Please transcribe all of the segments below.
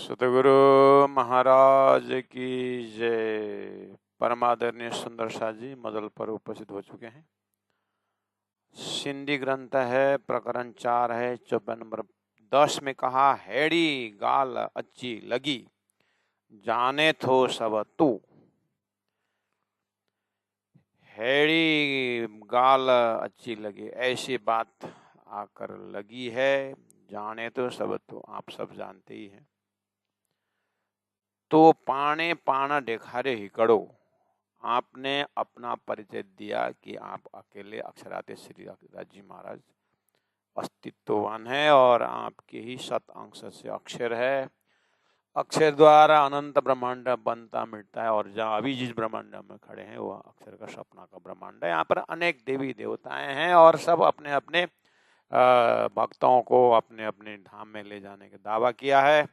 सतगुरु महाराज की जय। परमादरणीय सुंदर शाह जी मदल पर उपस्थित हो चुके हैं। सिंधी ग्रंथ है, प्रकरण 4 है, चौपाई नंबर 10 में कहा, हेड़ी गाल अच्छी लगी, जाने थो सब तू। हेड़ी गाल अच्छी लगी, ऐसी बात आकर लगी है, जाने तो सब तू, आप सब जानते ही हैं। तो पाणे पाना देखारे ही करो, आपने अपना परिचय दिया कि आप अकेले अक्षरातीत श्री राज जी महाराज अस्तित्ववान है और आपके ही सत अंश से अक्षर है। अक्षर द्वारा अनंत ब्रह्मांड बनता मिटता है और जहाँ अभी जिस ब्रह्मांड में खड़े हैं वह अक्षर का सपना का ब्रह्मांड है। यहाँ पर अनेक देवी देवताएं हैं और सब अपने अपने भक्तों को अपने अपने धाम में ले जाने का दावा किया है।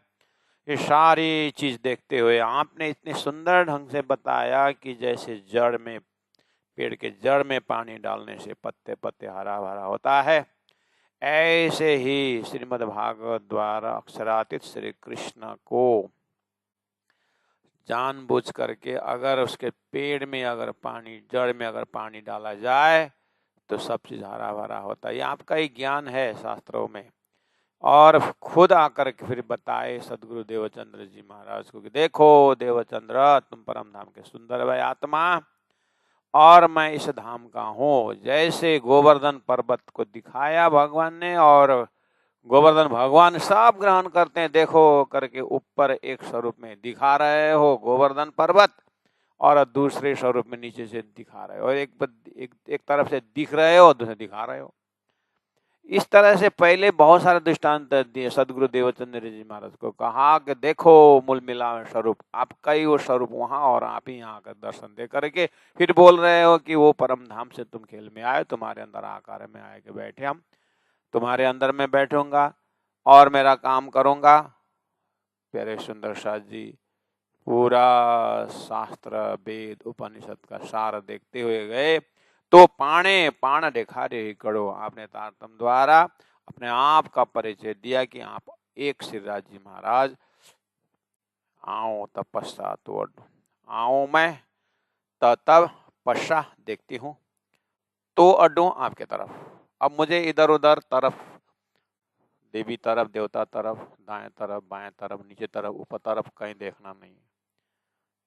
ये सारी चीज देखते हुए आपने इतने सुंदर ढंग से बताया कि जैसे जड़ में, पेड़ के जड़ में पानी डालने से पत्ते पत्ते हरा भरा होता है, ऐसे ही श्रीमद् भागवत द्वारा अक्षरातीत श्री कृष्ण को जानबूझ करके अगर उसके पेड़ में अगर पानी, जड़ में अगर पानी डाला जाए तो सब चीज हरा भरा होता है। ये आपका ही ज्ञान है शास्त्रों में। और खुद आकर के फिर बताए सदगुरु देवचंद्र जी महाराज को कि देखो देवचंद्र, तुम परम धाम के सुंदर वह आत्मा और मैं इस धाम का हूँ। जैसे गोवर्धन पर्वत को दिखाया भगवान ने और गोवर्धन भगवान सब ग्रहण करते हैं, देखो करके ऊपर एक स्वरूप में दिखा रहे हो गोवर्धन पर्वत और दूसरे स्वरूप में नीचे से दिखा रहे हो, और एक तरफ से दिख रहे हो, दूसरे दिखा रहे हो। इस तरह से पहले बहुत सारे दृष्टांत दिए सदगुरु देवचंद्र जी महाराज को, कहा कि देखो मूल मिला स्वरूप आपका ही वो स्वरूप वहां और आप ही यहाँ का दर्शन दे करके फिर बोल रहे हो कि वो परम धाम से तुम खेल में आए, तुम्हारे अंदर आकार में आए के बैठे, हम तुम्हारे अंदर में बैठूंगा और मेरा काम करूंगा। प्यारे सुंदर शाह जी पूरा शास्त्र वेद उपनिषद का सार देखते हुए गए। तो पाणे पाण देखारे ही करो, आपने तारतम द्वारा अपने आप का परिचय दिया कि आप एक श्रीराज जी महाराज। आओ तपस्या तो आओ मैं तब पश्चा देखती हूँ तो अड्डू आपके तरफ। अब मुझे इधर उधर तरफ, देवी तरफ, देवता तरफ, दाएं तरफ, बाएं तरफ, नीचे तरफ, ऊपर तरफ कहीं देखना नहीं।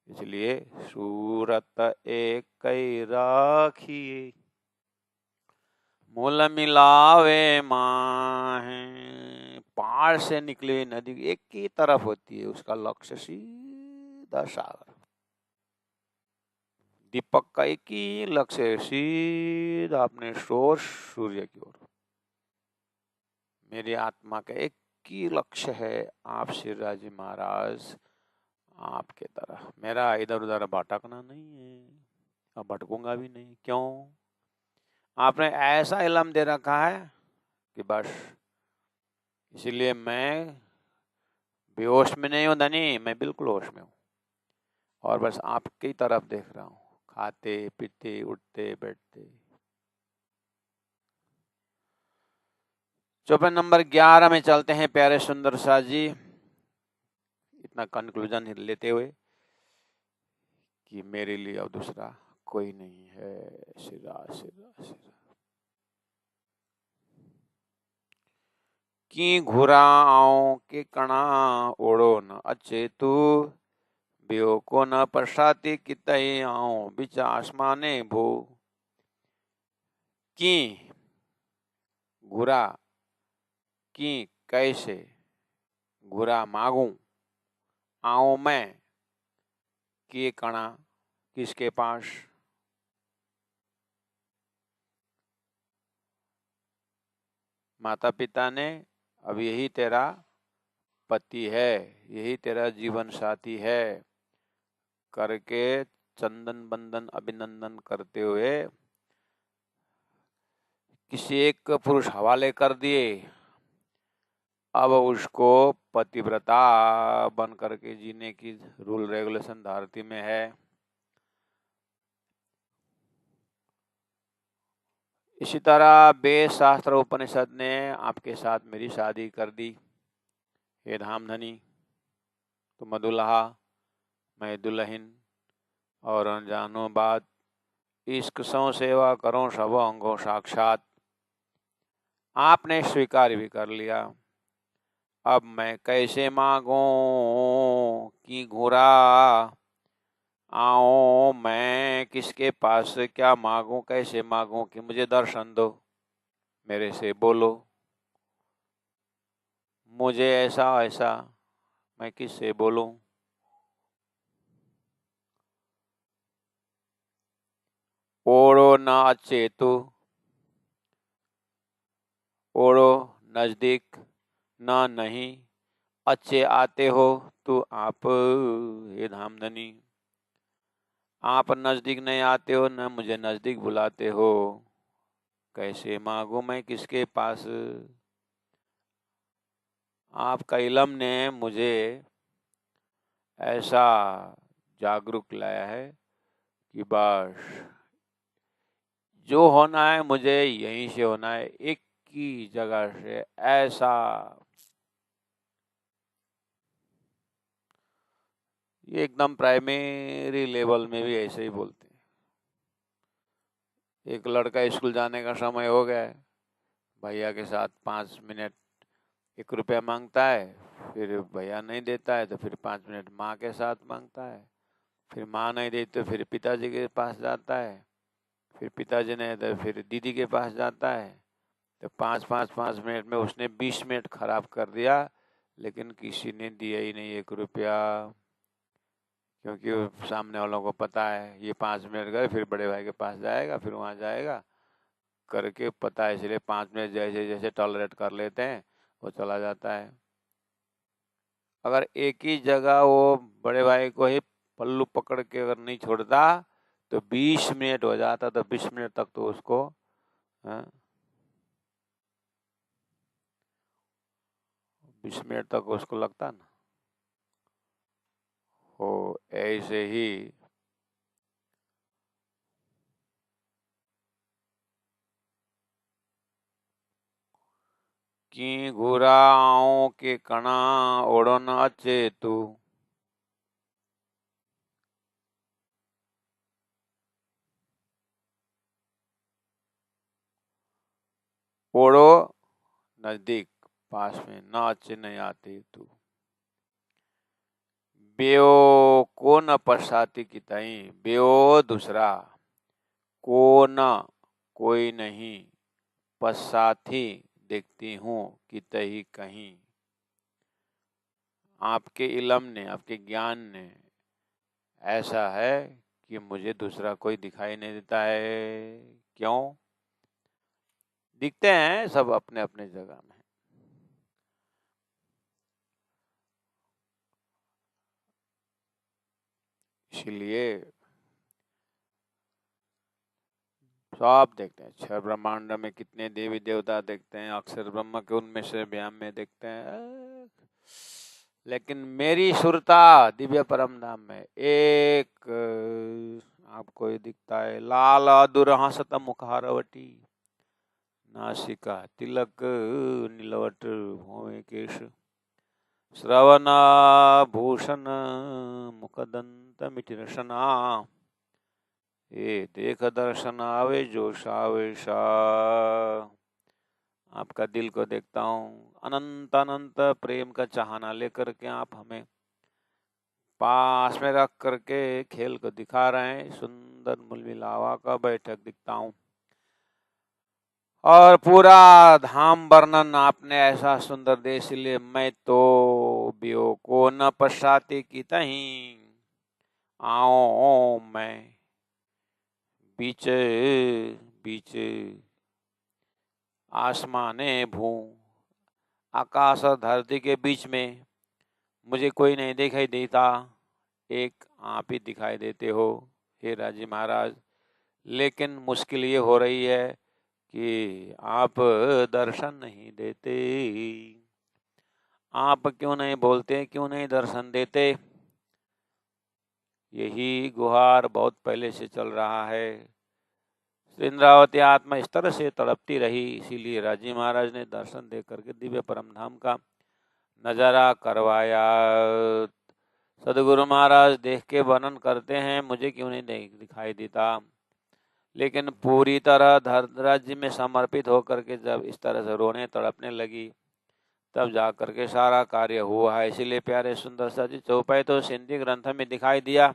इसलिए सूरत एक कई राखिए, मूल मिलावे माहे। पहाड़ से निकली हुई नदी एक ही तरफ होती है, उसका लक्ष्य सीधा सागर। दीपक का एक ही लक्ष्य, सीधा अपने सोर्स सूर्य की ओर। मेरी आत्मा का एक ही लक्ष्य है, आप श्रीराज जी महाराज आपके तरह। मेरा इधर उधर भटकना नहीं है, अब भटकूंगा भी नहीं। क्यों? आपने ऐसा इल्म दे रखा है कि बस, इसीलिए मैं बेहोश में नहीं हूँ धनी, मैं बिल्कुल होश में हूँ और बस आपकी तरफ देख रहा हूँ, खाते पीते उठते बैठते। चौपाई नंबर 11 में चलते हैं प्यारे सुंदर शाह जी, इतना कंक्लूजन लेते हुए कि मेरे लिए अब दूसरा कोई नहीं है, सिरा सिरा सिरा की घुरा आओ के कणा ओढ़ो न अचेतु, बियो को न प्रसाती कितई आओ बिच आसमाने भू। की घुरा, की कैसे, घुरा मांगू, आओ मैं, के कणा किसके पास, माता पिता ने। अब यही तेरा पति है, यही तेरा जीवन साथी है करके चंदन बंदन अभिनंदन करते हुए किसी एक पुरुष हवाले कर दिए। अब उसको पतिव्रता बन करके जीने की रूल रेगुलेशन धरती में है। इसी तरह वेद शास्त्र उपनिषद ने आपके साथ मेरी शादी कर दी, हे धामधनी। तुम दुल्हा मैं दुल्हन और अनजानो बात, इश्क सौ सेवा करो सब अंगो साक्षात। आपने स्वीकार भी कर लिया, अब मैं कैसे मांगूं कि घुरा आओ, मैं किसके पास क्या मांगूं, कैसे मांगूं कि मुझे दर्शन दो, मेरे से बोलो, मुझे ऐसा ऐसा मैं किससे बोलूं। ओढ़ो न अचेतु, ओढ़ो नजदीक न नहीं, अच्छे आते हो तो आप हे धामधनी। आप नजदीक नहीं आते हो न मुझे नजदीक बुलाते हो, कैसे मांगू मैं किसके पास। आपका इल्म ने मुझे ऐसा जागरूक लाया है कि बस जो होना है मुझे यहीं से होना है, एक ही जगह से। ऐसा ये एकदम प्राइमरी लेवल में भी ऐसे ही बोलते हैं। एक लड़का स्कूल जाने का समय हो गया है, भैया के साथ 5 मिनट 1 रुपया मांगता है, फिर भैया नहीं देता है तो फिर 5 मिनट माँ के साथ मांगता है, फिर माँ नहीं देती तो फिर पिताजी के पास जाता है, फिर पिताजी नहीं तो फिर दीदी के पास जाता है। तो 5 मिनट में उसने 20 मिनट खराब कर दिया, लेकिन किसी ने दिया ही नहीं 1 रुपया, क्योंकि सामने वालों को पता है ये 5 मिनट गए फिर बड़े भाई के पास जाएगा, फिर वहाँ जाएगा करके पता है, इसलिए 5 मिनट जैसे जैसे टॉलरेट कर लेते हैं वो चला जाता है। अगर एक ही जगह वो बड़े भाई को ही पल्लू पकड़ के अगर नहीं छोड़ता तो 20 मिनट हो जाता, तो 20 मिनट तक तो उसको 20 मिनट तक उसको लगता ना हो। ऐसे ही कि घुराओं के कणा ओढ़ो न अचेतु, ओढ़ो नजदीक पास में, न अच्छे नहीं आती तू। बेओ को न पश्चाती की तई, बेओ दूसरा, को न कोई नहीं, पश्चाती देखती हूँ कि तही कहीं। आपके इल्म ने आपके ज्ञान ने ऐसा है कि मुझे दूसरा कोई दिखाई नहीं देता है। क्यों? दिखते हैं सब अपने अपने जगह में। इसीलिए सब देखते हैं, 6 ब्रह्मांड में कितने देवी देवता देखते हैं, अक्षर ब्रह्म के उनमें से व्याम में देखते हैं, लेकिन मेरी सुरता दिव्य परम धाम में एक आपको ही दिखता है। लाल दुरहसत मुखारवटी, नासिका तिलक नीलवट भौवे केश, श्रवणाभूषण मुखदंत मिटिरसना, ये देख दर्शन आवे जो सावेशा। आपका दिल को देखता हूँ, अनंत अनंत प्रेम का चाहना लेकर के आप हमें पास में रख करके खेल को दिखा रहे हैं। सुंदर मुलमिलावा का बैठक दिखता हूँ, और पूरा धाम वर्णन आपने ऐसा सुंदर दे, इसलिए मैं तो बियो को न पश्चाती की तहीं आओ, मैं बीच बीच आसमाने भू, आकाश और धरती के बीच में मुझे कोई नहीं दिखाई देता, एक आप ही दिखाई देते हो हे राजी महाराज। लेकिन मुश्किल ये हो रही है कि आप दर्शन नहीं देते। आप क्यों नहीं बोलते, क्यों नहीं दर्शन देते? यही गुहार बहुत पहले से चल रहा है। इंद्रावती आत्मा इस तरह से तड़पती रही, इसीलिए राजी महाराज ने दर्शन दे करके दिव्य परम धाम का नजारा करवाया। सदगुरु महाराज देख के वर्णन करते हैं, मुझे क्यों नहीं दिखाई देता। लेकिन पूरी तरह धर्मराज्य में समर्पित होकर के जब इस तरह से रोने तड़पने लगी, तब जाकर के सारा कार्य हुआ है। इसीलिए प्यारे सुंदर सा जी चौपाई तो सिंधी ग्रंथ में दिखाई दिया,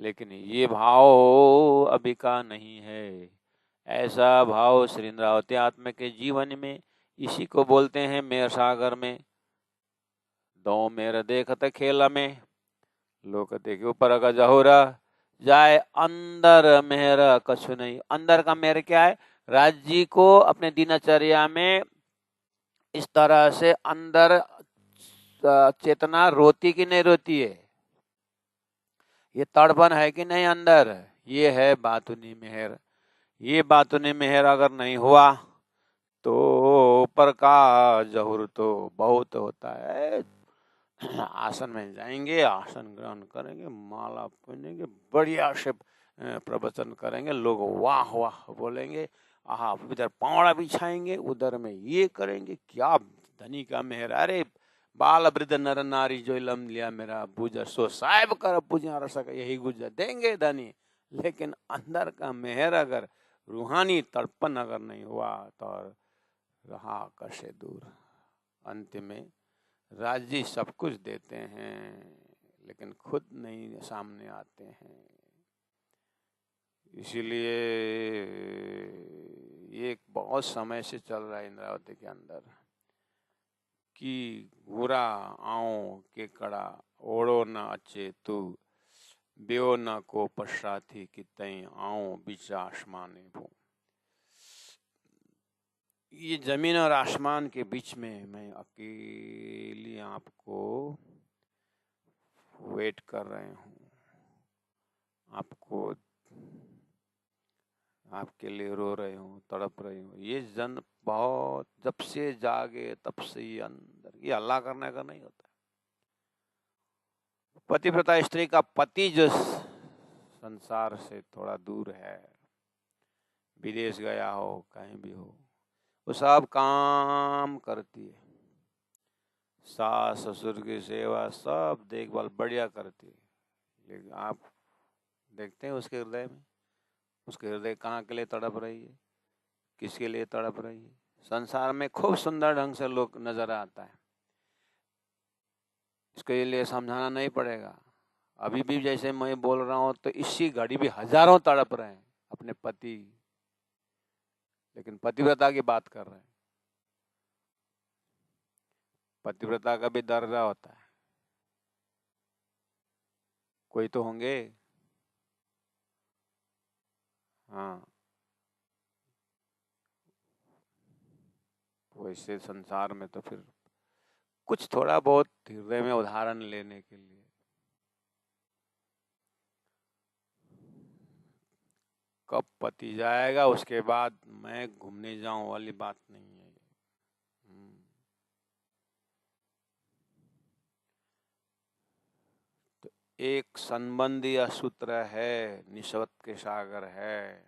लेकिन ये भाव अभी का नहीं है। ऐसा भाव श्री इंद्रावती आत्मा के जीवन में, इसी को बोलते हैं मेर सागर में दो मेर देखत खेल में, लोक देखे ऊपर का जहोरा जाए अंदर मेहर कछु नहीं। अंदर का मेहर क्या है? राज्य को अपने दिनचर्या में इस तरह से अंदर चेतना रोती कि नहीं रोती है, ये तड़पन है कि नहीं अंदर, ये है बातुनी मेहर। ये बातुनी मेहर अगर नहीं हुआ तो ऊपर का जहूर तो बहुत होता है। आसन में जाएंगे, आसन ग्रहण करेंगे, माला पहनेंगे, बढ़िया से प्रवचन करेंगे, लोग वाह वाह बोलेंगे, आहा, इधर पावड़ा बिछाएंगे, उधर में ये करेंगे, क्या धनी का मेहर। अरे बाल वृद्ध नर नारी जो लम लिया मेरा बुझ सो साहेब कर पूजा रसक यही गुजर देंगे धनी। लेकिन अंदर का मेहर अगर रूहानी तड़पन अगर नहीं हुआ तो रहा कैसे दूर। अंत में राज्य सब कुछ देते हैं लेकिन खुद नहीं सामने आते हैं। इसीलिए ये बहुत समय से चल रहा है इंद्रावती के अंदर कि बुरा आओ के कड़ा ओढ़ो न अच्छे तू बेओ न को पश्चाथी कि तई आओ बीच आसमाने भू। ये जमीन और आसमान के बीच में मैं अकेली आपको वेट कर रहे हूँ, आपको आपके लिए रो रही हूँ, तड़प रही हूँ। ये जन बहुत जब से जागे तब से ही अंदर, ये अल्लाह करने का नहीं होता। पतिव्रता स्त्री का पति जो संसार से थोड़ा दूर है, विदेश गया हो, कहीं भी हो, वो सब काम करती है, सास ससुर की सेवा सब देखभाल बढ़िया करती है। लेकिन आप देखते हैं उसके हृदय में, उसके हृदय कहाँ के लिए तड़प रही है, किसके लिए तड़प रही है। संसार में खूब सुंदर ढंग से लोग नजर आता है, इसके लिए समझाना नहीं पड़ेगा। अभी भी जैसे मैं बोल रहा हूँ तो इसी घड़ी भी हजारों तड़प रहे हैं अपने पति, लेकिन पतिव्रता की बात कर रहे हैं। पतिव्रता का भी दर्जा होता है, कोई तो होंगे। हाँ, वैसे संसार में तो फिर कुछ थोड़ा बहुत हृदय में उदाहरण लेने के लिए। कब पति जाएगा उसके बाद मैं घूमने जाऊं वाली बात नहीं है। तो एक संबंधी सूत्र है, निस्वत के सागर है।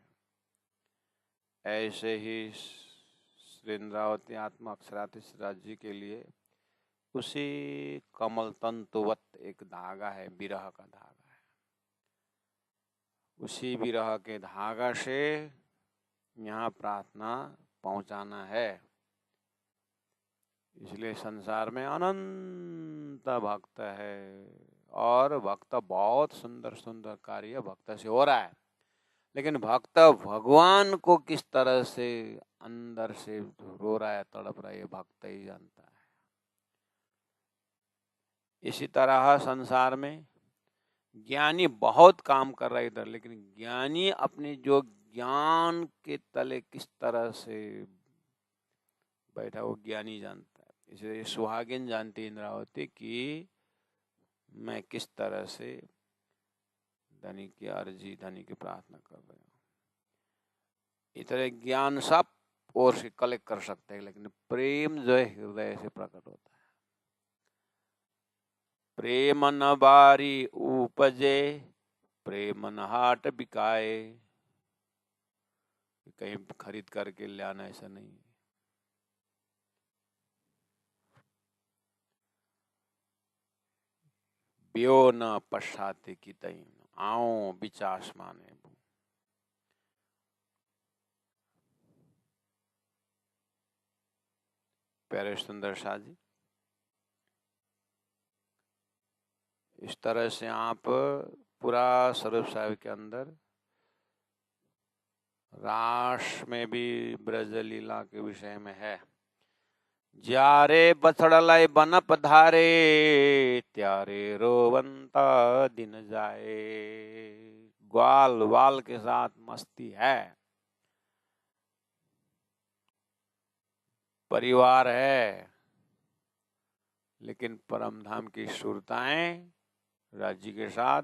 ऐसे ही श्री इंद्रावती आत्मा अक्षरातीश राज्य के लिए उसी कमल तंतुवत एक धागा है, विरह का धागा है। उसी विरह के धागा से यहाँ प्रार्थना पहुंचाना है। इसलिए संसार में अनंत भक्त है और भक्त बहुत सुंदर सुंदर कार्य भक्त से हो रहा है, लेकिन भक्त भगवान को किस तरह से अंदर से रो रहा है, तड़प रहा है, भक्त ही जानता है। इसी तरह संसार में ज्ञानी बहुत काम कर रहा है इधर, लेकिन ज्ञानी अपने जो ज्ञान के तले किस तरह से बैठा वो ज्ञानी जानता है। इसलिए सुहागिन जानती इंद्रावती कि मैं किस तरह से धनी की अर्जी, धनी की प्रार्थना कर रहे हूँ। इतने ज्ञान सब और से कलेक्ट कर सकते हैं, लेकिन प्रेम जो है हृदय से प्रकट होता है। प्रेम न बारी उपजे, प्रेम न हाट बिकाए। कहीं खरीद करके ले आना ऐसा नहीं है। ब्यो न पश्चाते की तई आओ बिच आसमाने। प्यारे सुंदर शाह जी, इस तरह से आप पूरा स्वरूप साहिब के अंदर रास में भी ब्रज लीला के विषय में है। ज्यारे बछड़लाई बन पधारे त्यारे रोवंता दिन जाए। ग्वाल वाल के साथ मस्ती है, परिवार है, लेकिन परम धाम की सुरताएं राज्य के साथ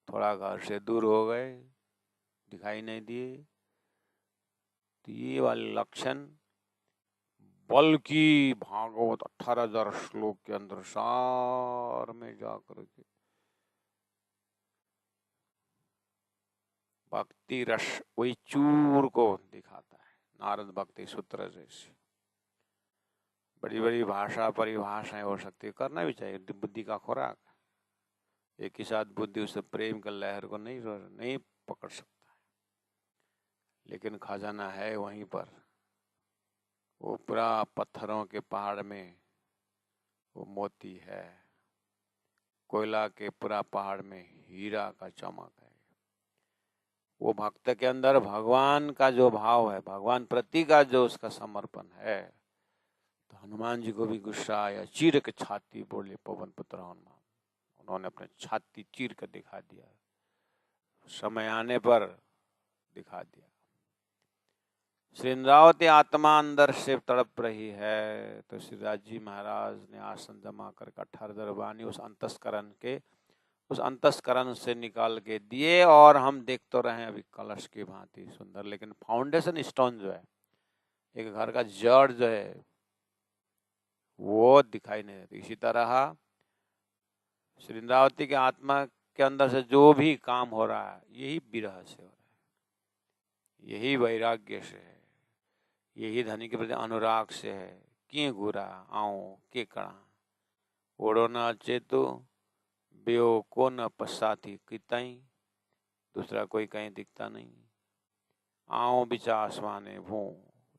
थोड़ा घर से दूर हो गए, दिखाई नहीं दिए। तो ये वाले लक्षण बल्कि भागवत 18,000 श्लोक के अंदर सार में जाकर के भक्ति रस वही चूर को दिखाता है। नारद भक्ति सूत्र जैसे बड़ी बड़ी भाषा परिभाषाएं हो सकती है, करना भी चाहिए, बुद्धि का खुराक। एक ही साथ बुद्धि उसे प्रेम का लहर को नहीं पकड़ सकता है, लेकिन खजाना है वहीं पर। वो पूरा पत्थरों के पहाड़ में वो मोती है, कोयला के पूरा पहाड़ में हीरा का चमक है। वो भक्त के अंदर भगवान का जो भाव है, भगवान प्रति का जो उसका समर्पण है, तो हनुमान जी को भी गुस्सा आया। चीर के छाती बोले पवन पुत्र हनुमान। उन्होंने अपने छाती चीर कर दिखा दिया, समय आने पर दिखा दिया। श्री इंद्रावती आत्मा अंदर से तड़प रही है, तो श्री राजी महाराज ने आसन जमा कर 18 वाणी उस अंतस्करण से निकाल के दिए। और हम देख तो रहे हैं अभी कलश की भांति सुंदर, लेकिन फाउंडेशन स्टोन जो है, एक घर का जड़ जो है, वो दिखाई नहीं देती। इसी तरह श्री इंद्रावती के आत्मा के अंदर से जो भी काम हो रहा है, यही विरह से हो रहा है, यही वैराग्य से है, यही धनी के प्रति अनुराग से है। किए गुरा आओ के कड़ा ओढ़ो न चेतु ब्यो को न पश्चाती किताई। दूसरा कोई कहीं दिखता नहीं। आओ बिच आसमाने भू,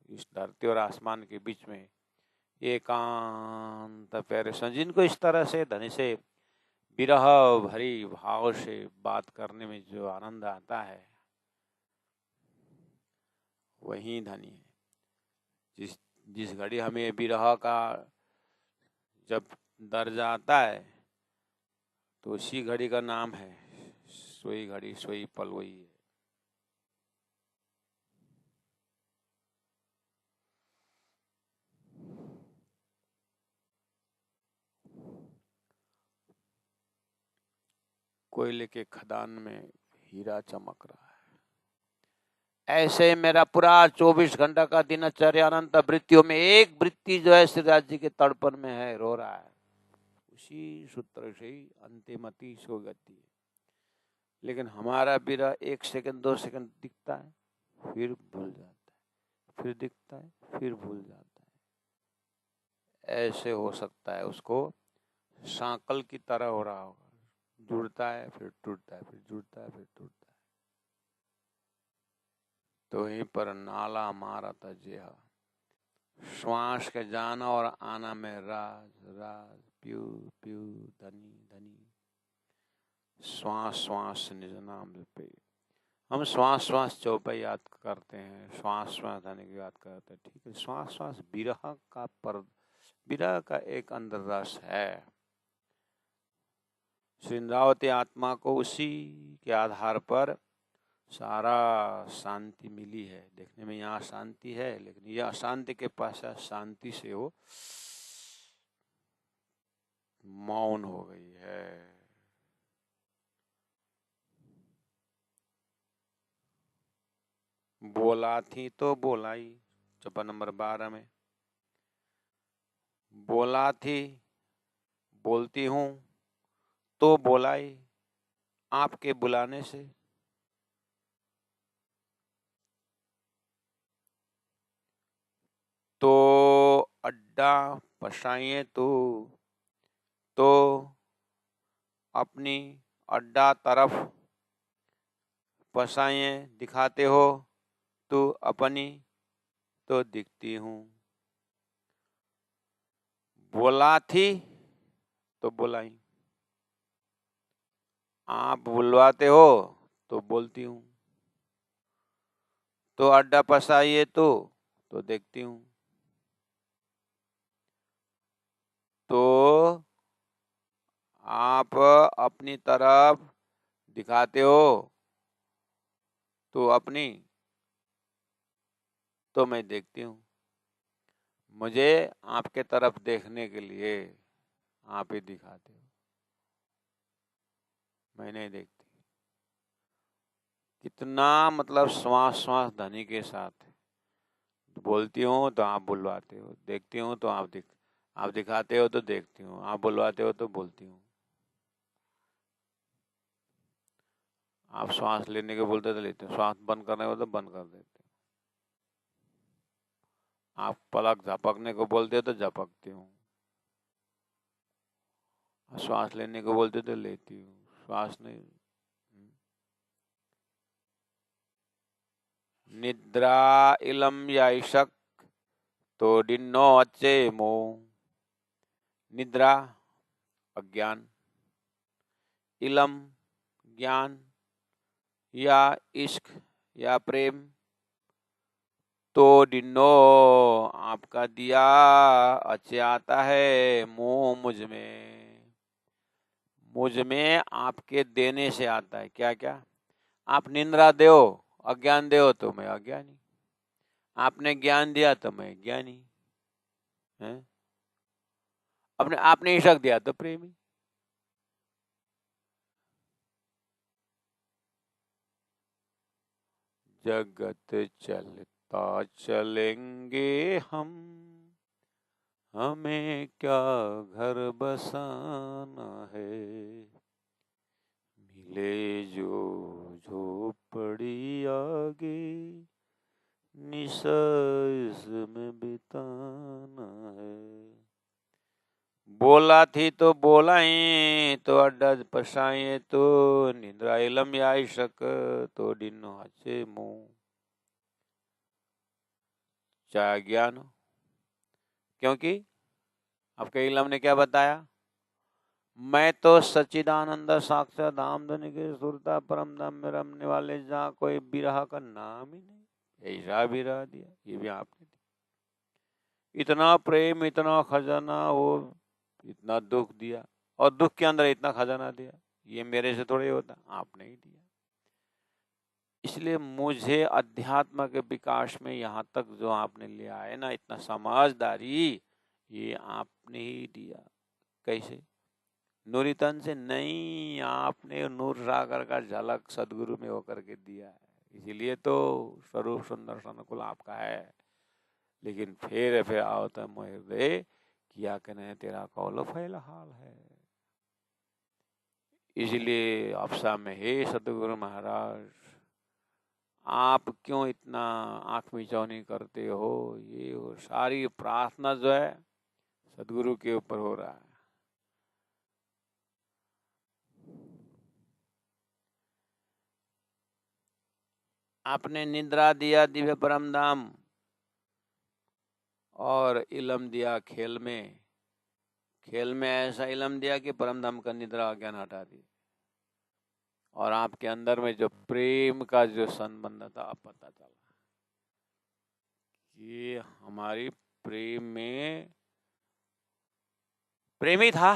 इस धरती और आसमान के बीच में एकांत प्यारे सन। जिनको इस तरह से धनी से विरह भरी भाव से बात करने में जो आनंद आता है, वही धनी है। जिस घड़ी हमें विरह का जब दर्ज आता है, तो उसी घड़ी का नाम है सोई घड़ी सोई पल वही है। कोयले के खदान में हीरा चमक रहा है। ऐसे मेरा पूरा 24 घंटा का दिनचर्या अनंत वृत्तियों में एक वृत्ति जो है श्री राज जी के तड़पन में है, रो रहा है। उसी सूत्र से ही अंतिमति सो गति है। लेकिन हमारा विरह 1 सेकंड 2 सेकंड दिखता है, फिर भूल जाता है, फिर दिखता है, फिर भूल जाता है। ऐसे हो सकता है उसको सांकल की तरह हो रहा होगा, जुड़ता है फिर टूटता है, फिर जुड़ता है फिर टूटता है। तो वहीं पर नाला मारा था जेहा, श्वास के जाना और आना में राज राज प्यू प्यू धनी धनी, श्वास श्वास निज नाम पे। हम श्वास श्वास चौपाई याद करते हैं, श्वास श्वास धनी की याद करते हैं, ठीक है। श्वास श्वास विरह का एक अंदर रस है। श्री इंद्रावती आत्मा को उसी के आधार पर सारा शांति मिली है। देखने में यहाँ शांति है, लेकिन यह अशांति के पश्चात शांति से वो मौन हो गई है। बोला थी तो बोलाई, चौपा नंबर 12 में बोला थी, बोलती हूँ तो बोलाई आपके बुलाने से। तो अड्डा पशाइए तो तो अपनी अड्डा तरफ पसाएं दिखाते हो, तू अपनी तो दिखती हूँ। बोला थी तो बुलाई, आप बुलवाते हो तो बोलती हूँ। तो अड्डा पसाइए तो देखती हूँ। तो आप अपनी तरफ दिखाते हो तो अपनी तो मैं देखती हूँ। मुझे आपके तरफ देखने के लिए आप ही दिखाते हो, मैं नहीं देखती। कितना मतलब श्वास श्वास ध्वनि के साथ बोलती हूँ तो आप बुलवाते हो, देखती हूँ तो आप दिखाते हो तो देखती हूँ, आप बुलवाते हो तो बोलती हूँ। आप श्वास लेने के बोलते तो लेते हो, श्वास बंद करने को तो बंद कर देते हो, आप पलक झपकने को बोलते हो तो झपकती हूँ, श्वास लेने को बोलते तो लेती हूँ, श्वास नहीं। निद्रा इलम याइशक तो डिन्नो अच्छे मो। निद्रा अज्ञान, इलम ज्ञान या इश्क या प्रेम, तो डिन्नो आपका दिया अच्छे आता है, मुंह मुझ में आपके देने से आता है। क्या क्या? आप निंद्रा दो, अज्ञान दो तो मैं अज्ञानी, आपने ज्ञान दिया तो मैं ज्ञानी है, अपने आपने इश्क दिया तो प्रेमी। जगत चलता चलेंगे हम, हमें क्या घर बसाना है, मिले जो झोपड़ी आगे, निशा इसमें बिताना है। बोला थी तो बोलाई, तो अड्डा पसाए तो निद्रा इलम या इशक तो डिनो अच्छे मुंह। चाहे ज्ञान हो, क्योंकि आपके इलम ने क्या बताया? मैं तो सच्चिदानंद साक्षात धाम धनी के सुरता परम धाम में रमने वाले, जहाँ कोई बिरहा का नाम ही नहीं, ऐसा बिरहा दिया। ये भी आपने दिया, इतना प्रेम, इतना खजाना, वो इतना दुख दिया, और दुख के अंदर इतना खजाना दिया। ये मेरे से थोड़े होता, आपने ही दिया। इसलिए मुझे अध्यात्म के विकास में यहाँ तक जो आपने लिया है ना, इतना समझदारी, ये आपने ही दिया। कैसे? नूरी तन से नहीं, आपने नूर सागर का झलक सदगुरु में होकर के दिया है, इसीलिए तो स्वरूप सुंदर अनुकूल आपका है। लेकिन फिर आओ तो मोह दे किया कहने तेरा कौलो फैला हाल है। इसलिए आपसा में हे सदगुरु महाराज, आप क्यों इतना आंख मिचौनी करते हो? ये वो सारी प्रार्थना जो है सदगुरु के ऊपर हो रहा है। आपने निद्रा दिया दिव्य परम धाम, और इलम दिया खेल में। खेल में ऐसा इलम दिया कि परम धाम का निद्रा अज्ञान हटा दी, और आपके अंदर में जो प्रेम का जो संबंध था, अब पता चला कि हमारी प्रेम में प्रेम ही था,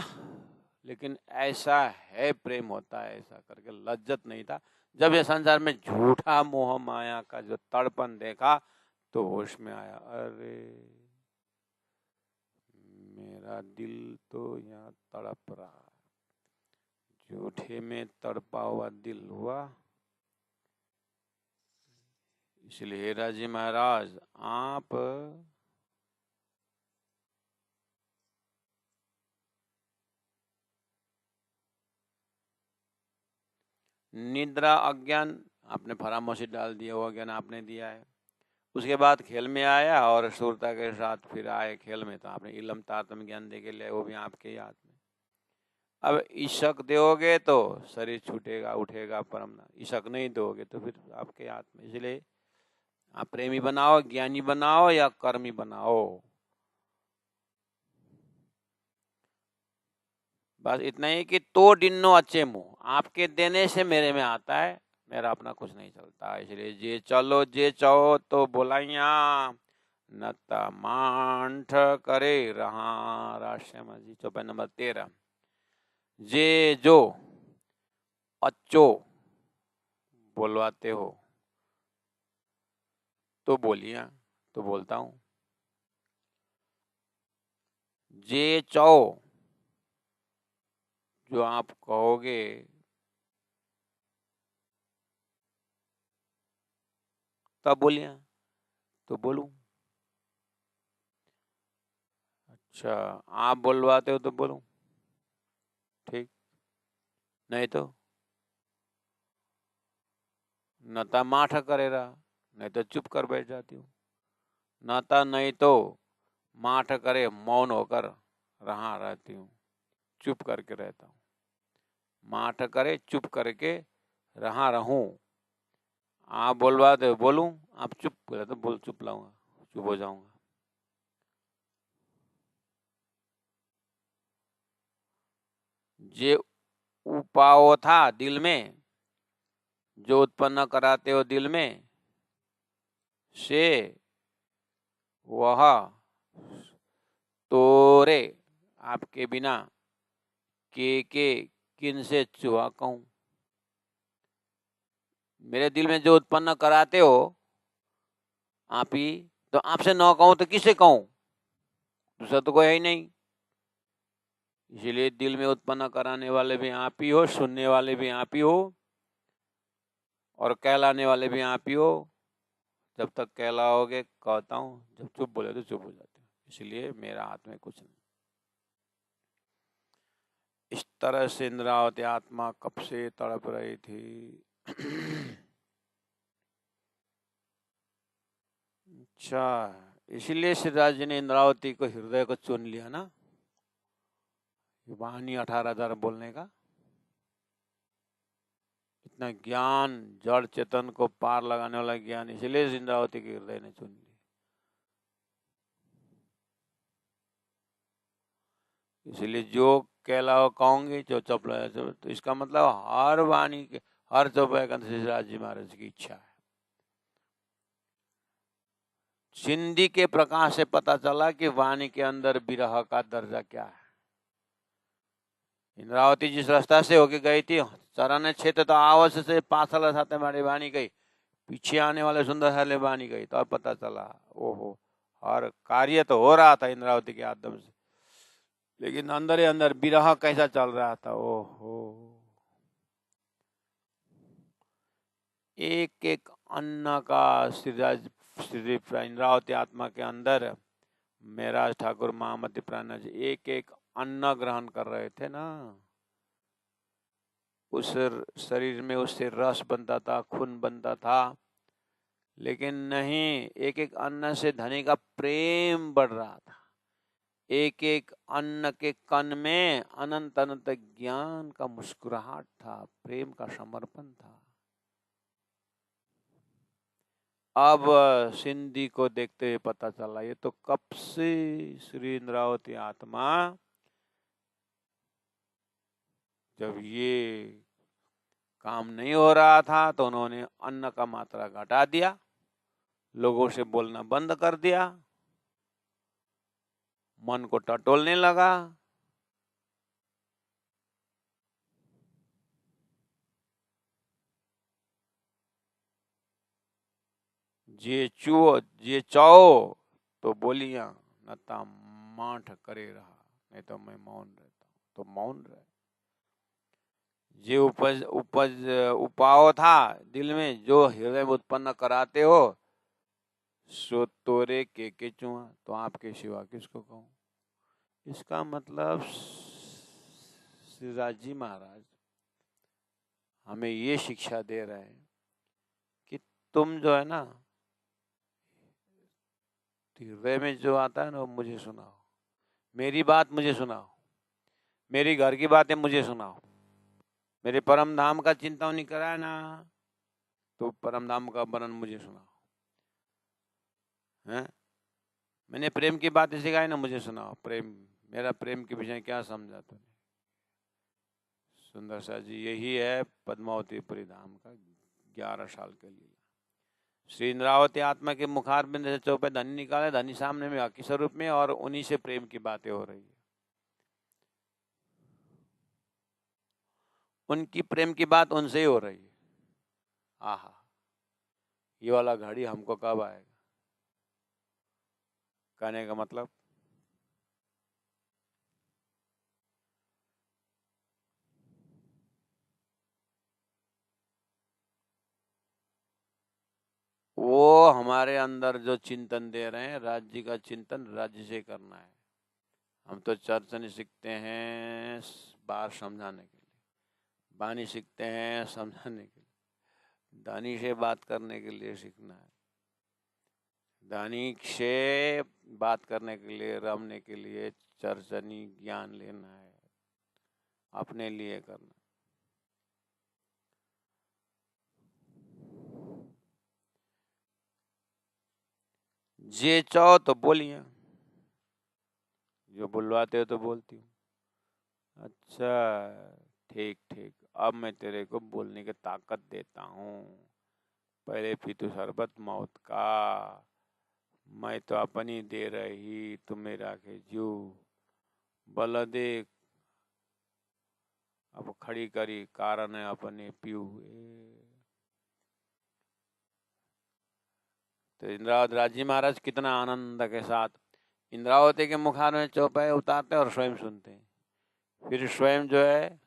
लेकिन ऐसा है प्रेम होता है ऐसा करके लज्जत नहीं था। जब ये संसार में झूठा मोह माया का जो तड़पन देखा तो होश में आया, अरे मेरा दिल तो यहाँ तड़प रहा है, झूठे में तड़पा हुआ दिल हुआ। इसलिए राजी महाराज, आप निद्रा अज्ञान आपने फरामोशी डाल दिया, वो अज्ञान आपने दिया है। उसके बाद खेल में आया और सुरता के साथ फिर आए खेल में, तो आपने इलम तारतम ज्ञान दे के लिए, वो भी आपके हाथ में। अब इशक दोगे तो शरीर छूटेगा, उठेगा परम। इशक नहीं दोगे तो फिर आपके हाथ में। इसलिए आप प्रेमी बनाओ, ज्ञानी बनाओ या कर्मी बनाओ, बस इतना ही कि तो डिन्नो अच्छे मुंह, आपके देने से मेरे में आता है, मेरा अपना कुछ नहीं चलता। इसलिए जे चलो जे चाहो तो बोलाइया नता मांठ करे रहा। राष्ट्र जी चौपाई नंबर 13। जे जो अच्छो बोलवाते हो तो बोलिया, तो बोलता हूं। जे चाहो जो आप कहोगे तब बोलिया, तो बोलूं। अच्छा, आप बोलवाते हो तो बोलूं, ठीक। नहीं तो नता माठ करेगा, नहीं तो चुप कर बैठ जाती हूँ। नता नहीं तो माठ करे मौन होकर रहा रहती हूँ, चुप करके रहता हूँ। माठ करे चुप करके रहा रहूं। आप बोलवाते हो बोलूं, आप चुप करे तो बोल, चुप लाऊंगा, चुप हो जाऊंगा। जे उपाओ था दिल में, जो उत्पन्न कराते हो दिल में से, वह तोरे आपके बिना के किन से चुहा कहूं। मेरे दिल में जो उत्पन्न कराते हो आप ही, तो आपसे न कहूं तो किसे कहूं, दूसरा तो कोई है ही नहीं। इसीलिए दिल में उत्पन्न कराने वाले भी आप ही हो, सुनने वाले भी आप ही हो, और कहलाने वाले भी आप ही हो। जब तक कहलाओगे कहता हूं, जब चुप बोले तो चुप हो जाते हो। इसलिए मेरा हाथ में कुछ नहीं। इस तरह से इंद्रावती आत्मा कब से तड़प रही थी। अच्छा, इसीलिए सिद्धराज जी ने इंद्रावती को हृदय को चुन लिया ना, वाणी 18,000 बोलने का। इतना ज्ञान, जड़ चेतन को पार लगाने वाला ज्ञान, इसलिए इंद्रावती के हृदय ने चुन लिया। इसलिए जो कहलाओ कहूंगी, जो चौपला, तो इसका मतलब हर वाणी के, हर चौपाई का सिद्धराज जी महाराज की इच्छा है। सिंधी के प्रकाश से पता चला कि वाणी के अंदर विरह का दर्जा क्या है। इंद्रावती जिस रास्ता से होके गई थी, चरण क्षेत्र तो आवश्य से पाथल साथ हमारी वाणी गई, पीछे आने वाले सुंदर साले वाणी गई, तो अब पता चला ओहो, हर कार्य तो हो रहा था इंद्रावती के आदम से, लेकिन अंदर ही अंदर विरह कैसा चल रहा था। ओहो, एक एक अन्न का श्री इंद्रावती आत्मा के अंदर मेराज ठाकुर, महामती प्राण जी एक एक अन्न ग्रहण कर रहे थे ना। उस शरीर में उससे रस बनता था, खून बनता था, लेकिन नहीं, एक एक अन्न से धनी का प्रेम बढ़ रहा था। एक एक अन्न के कण में अनंत अनंत ज्ञान का मुस्कुराहट था, प्रेम का समर्पण था। अब सिंधी को देखते हुए पता चला, ये तो कब से श्री इंद्रावती आत्मा, जब ये काम नहीं हो रहा था तो उन्होंने अन्न का मात्रा घटा दिया, लोगों से बोलना बंद कर दिया, मन को टटोलने लगा। जे चाहो तो बोलिया, नता माठ करे रहा, नहीं तो मैं मौन रहता हूं, तो मौन रहे। जे उपज उपज उपाओ था दिल में, जो हृदय में उत्पन्न कराते हो, सो तोरे के चुआ, तो आपके सिवा किसको कहूं। इसका मतलब श्रीराज महाराज हमें ये शिक्षा दे रहे हैं कि तुम जो है ना, हृदय में जो आता है ना, वो मुझे सुनाओ, मेरी बात मुझे सुनाओ, मेरी घर की बातें मुझे सुनाओ, मेरे परम धाम का चिंतन नहीं करा ना, तो परम धाम का वर्णन मुझे सुनाओ। हैं? मैंने प्रेम की बातें सिखाई ना, मुझे सुनाओ प्रेम, मेरा प्रेम के विषय क्या समझा तूने। सुंदर सा जी, यही है पद्मावतीपुरी धाम का 11 साल के लिए। श्री इंद्रावती आत्मा के मुखारबिंद से चौपे धनी निकाले, धनी सामने में हकी स्वरूप में, और उन्हीं से प्रेम की बातें हो रही है। उनकी प्रेम की बात उनसे ही हो रही है। आहा, ये वाला घड़ी हमको कब आएगा? कहने का मतलब वो हमारे अंदर जो चिंतन दे रहे हैं, राज्य का चिंतन राज्य से करना है। हम तो चर्चा नहीं सीखते हैं बार समझाने के लिए, बानी सीखते हैं समझाने के लिए, दानी से बात करने के लिए सीखना है, दानी से बात करने के लिए, रमने के लिए चर्चनी ज्ञान लेना है, अपने लिए करना। जे चाहो तो बोलिए, जो बुलवाते हो तो बोलती हूँ। अच्छा, ठीक ठीक, अब मैं तेरे को बोलने की ताकत देता हूँ। पहले पी तू शरबत मौत का, मैं तो अपनी दे रही, तुम मेरा के जू बल दे, अब खड़ी करी कारण है अपने पीऊ। तो इंद्रावती राजी महाराज कितना आनंद के साथ इंद्रावती के मुखार में चौपाई उतारते और स्वयं सुनते हैं, फिर स्वयं जो है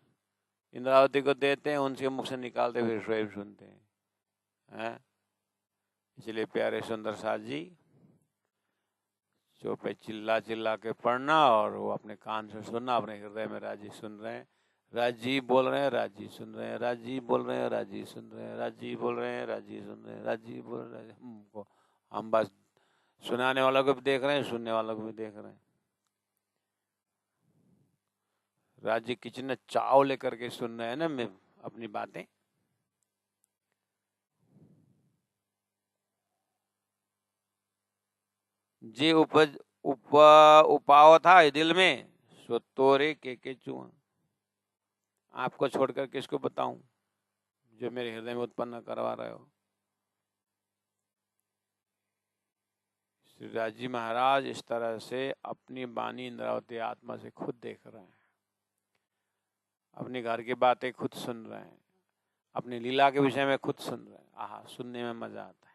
इंद्रावती को देते हैं, उनके मुख से निकालते फिर स्वयं सुनते हैं। इसलिए प्यारे सुंदर साथ जी, चौपे चिल्ला चिल्ला के पढ़ना और वो अपने कान से सुनना, अपने हृदय में राजी सुन रहे हैं, राजी बोल रहे हैं, राजी सुन रहे हैं, राजी बोल रहे हैं, राजी सुन रहे हैं, राजी बोल रहे हैं, राजी सुन रहे हैं, राजी बोल रहे हैं। हमको, हम बस सुनाने वालों को भी देख रहे हैं, सुनने वालों को भी देख रहे हैं। राजी किचन चाव लेकर के सुन रहे हैं ना मैं अपनी बातें। जे उपज उपाव था दिल में, सो तोरे के चुआ। आपको छोड़कर किसको बताऊं जो मेरे हृदय में उत्पन्न करवा रहे हो। श्री राजी महाराज इस तरह से अपनी बानी इंद्रावती आत्मा से खुद देख रहे हैं, अपनी घर की बातें खुद सुन रहे हैं, अपनी लीला के विषय में खुद सुन रहे हैं। आहा, सुनने में मजा आता है।